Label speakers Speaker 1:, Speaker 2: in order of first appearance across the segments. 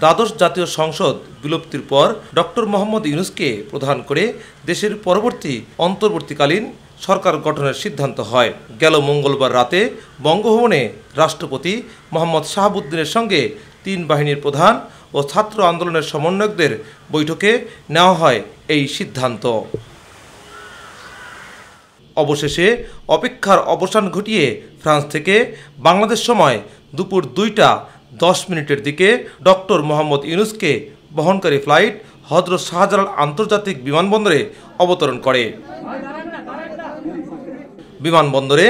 Speaker 1: দ্বাদশ জাতীয় সংসদ বিলুপ্তির পর ডক্টর মোহাম্মদ ইউনূসকে প্রধান করে দেশের পরবর্তী অন্তর্বর্তীকালীন সরকার গঠনের সিদ্ধান্ত হয়। গেল মঙ্গলবার রাতে বঙ্গভবনে রাষ্ট্রপতি মোহাম্মদ শাহাবুদ্দিনের সঙ্গে তিন বাহিনীর প্রধান ও ছাত্র আন্দোলনের সমন্বয়কদের বৈঠকে নেওয়া হয় এই সিদ্ধান্ত। অবশেষে অপেক্ষার অবসান ঘটিয়ে ফ্রান্স থেকে বাংলাদেশ সময় দুপুর 2টা 10 দিকে ডক্টর মোহাম্মদ ইউনূসকে বহনকারী ফ্লাইট হযরত শাহজালাল আন্তর্জাতিক বিমানবন্দরে অবতরণ করে। বিমানবন্দরে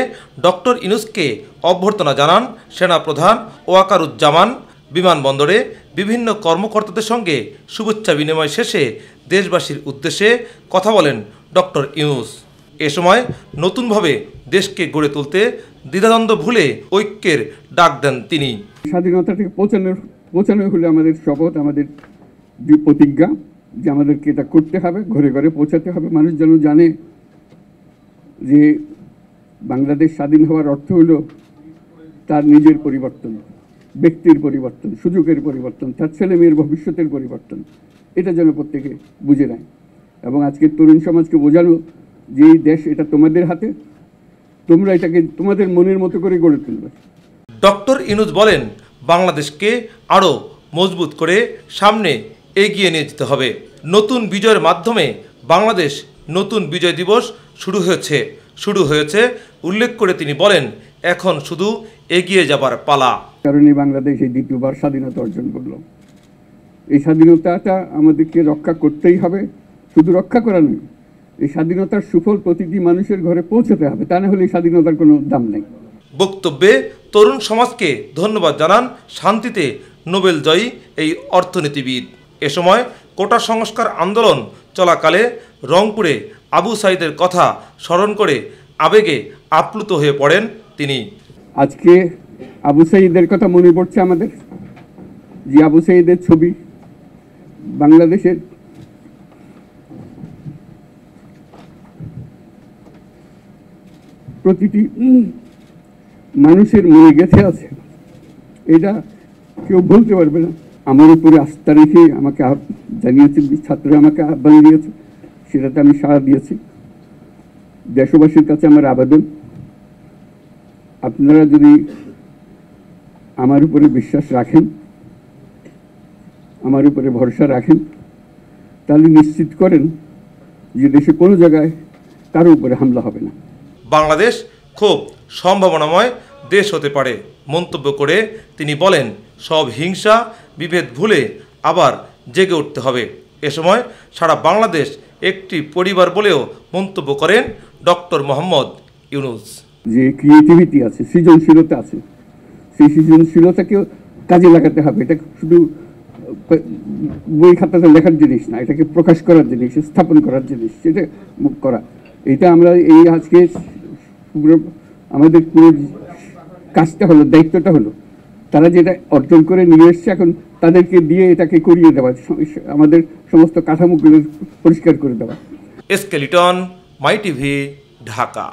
Speaker 1: ডক্টর ইউনূসকে অভ্যর্থনা জানান সেনাপ্রধান ওয়াকারুজ্জামান। বিমানবন্দরে বিভিন্ন কর্মকর্তাদের সঙ্গে শুভেচ্ছা বিনিময় শেষে দেশবাসীর উদ্দেশ্যে কথা বলেন ডক্টর ইউনূস। এ সময় নতুনভাবে দেশকে গড়ে তুলতে দ্বিধাদ্বন্দ্ব ভুলে ঐক্যের ডাক দেন তিনি।
Speaker 2: স্বাধীনতাকে পৌঁছানো হলে আমাদের শপথ, আমাদের প্রতিজ্ঞা যে আমাদেরকে এটা করতে হবে, ঘরে ঘরে পৌঁছাতে হবে। মানুষ যেন জানে যে বাংলাদেশ স্বাধীন হওয়ার অর্থ হলো তার নিজের পরিবর্তন, ব্যক্তির পরিবর্তন, সুযোগের পরিবর্তন, তার ছেলে মেয়ের ভবিষ্যতের পরিবর্তন। এটা যেন প্রত্যেকে বুঝে নেয় এবং আজকের তরুণ সমাজকে বোঝানো যে এই দেশ এটা তোমাদের হাতে, তোমরা এটাকে তোমাদের মনের মতো করে গড়ে তুলবে।
Speaker 1: ডক্টর ইউনূস বলেন, বাংলাদেশকে আরও মজবুত করে সামনে এগিয়ে নিয়ে যেতে হবে। নতুন বিজয়ের মাধ্যমে বাংলাদেশ নতুন বিজয় দিবস শুরু হয়েছে উল্লেখ করে তিনি বলেন, এখন শুধু এগিয়ে যাবার পালা।
Speaker 2: কারণে বাংলাদেশ এই দ্বিতীয়বার স্বাধীনতা অর্জন করল। এই স্বাধীনতাটা আমাদেরকে রক্ষা করতেই হবে, শুধু রক্ষা করা নয়, এই স্বাধীনতার সুফল প্রতিটি মানুষের ঘরে পৌঁছাতে হবে, তা না হলে এই স্বাধীনতার কোনো দাম নেই।
Speaker 1: বক্তব্যে তরুণ সমাজকে ধন্যবাদ জানান শান্তিতে নোবেল জয়ী এই অর্থনীতিবিদ। এ সময় কোটা সংস্কার আন্দোলন চলাকালে রংপুরে আবু সাঈদের কথা স্মরণ করে আবেগে আপ্লুত হয়ে পড়েন তিনি।
Speaker 2: আজকে আবু সাঈদের কথা মনে পড়ছে আমাদের, যে আবু সাঈদের ছবি বাংলাদেশের প্রতিটি মানুষের মনে গেঁথে আছে, এটা কেউ বলতে পারবে না। আমার উপরে আস্থা রেখে আমাকে জানিয়েছে, ছাত্ররা আমাকে আহ্বান দিয়েছে, সেটাতে আমি সাড়া দিয়েছি। দেশবাসীর কাছে আমার আবেদন, আপনারা যদি আমার উপরে বিশ্বাস রাখেন, আমার উপরে ভরসা রাখেন, তাহলে নিশ্চিত করেন যে দেশে কোনো জায়গায় কারো উপরে হামলা হবে না।
Speaker 1: বাংলাদেশ খুব সম্ভাবনাময় দেশ হতে পারে মন্তব্য করে তিনি বলেন, সব হিংসা বিভেদ ভুলে আবার জেগে উঠতে হবে। এ সময় সারা বাংলাদেশ একটি পরিবার বলেও মন্তব্য করেন ডক্টর মোহাম্মদ ইউনূস।
Speaker 2: যে ক্রিয়েটিভিটি আছে, সৃজনশীলতা আছে, সেই সৃজনশীলতাকেও কাজে লাগাতে হবে। এটা শুধু বই খাতাতে লেখার জিনিস না, এটাকে প্রকাশ করার জিনিস, স্থাপন করার জিনিস, সেটা করা। এটা আমরা এই আজকে আমাদের পুরো কাজটা হলো, দায়িত্বটা হলো, তারা যেটা অর্জন করে নিয়ে এসছে এখন তাদেরকে দিয়ে এটাকে করিয়ে দেওয়া, আমাদের সমস্ত কাঠামোগুলো পরিষ্কার করে দেওয়া।
Speaker 1: এসকে লিটন, মাই টিভি, ঢাকা।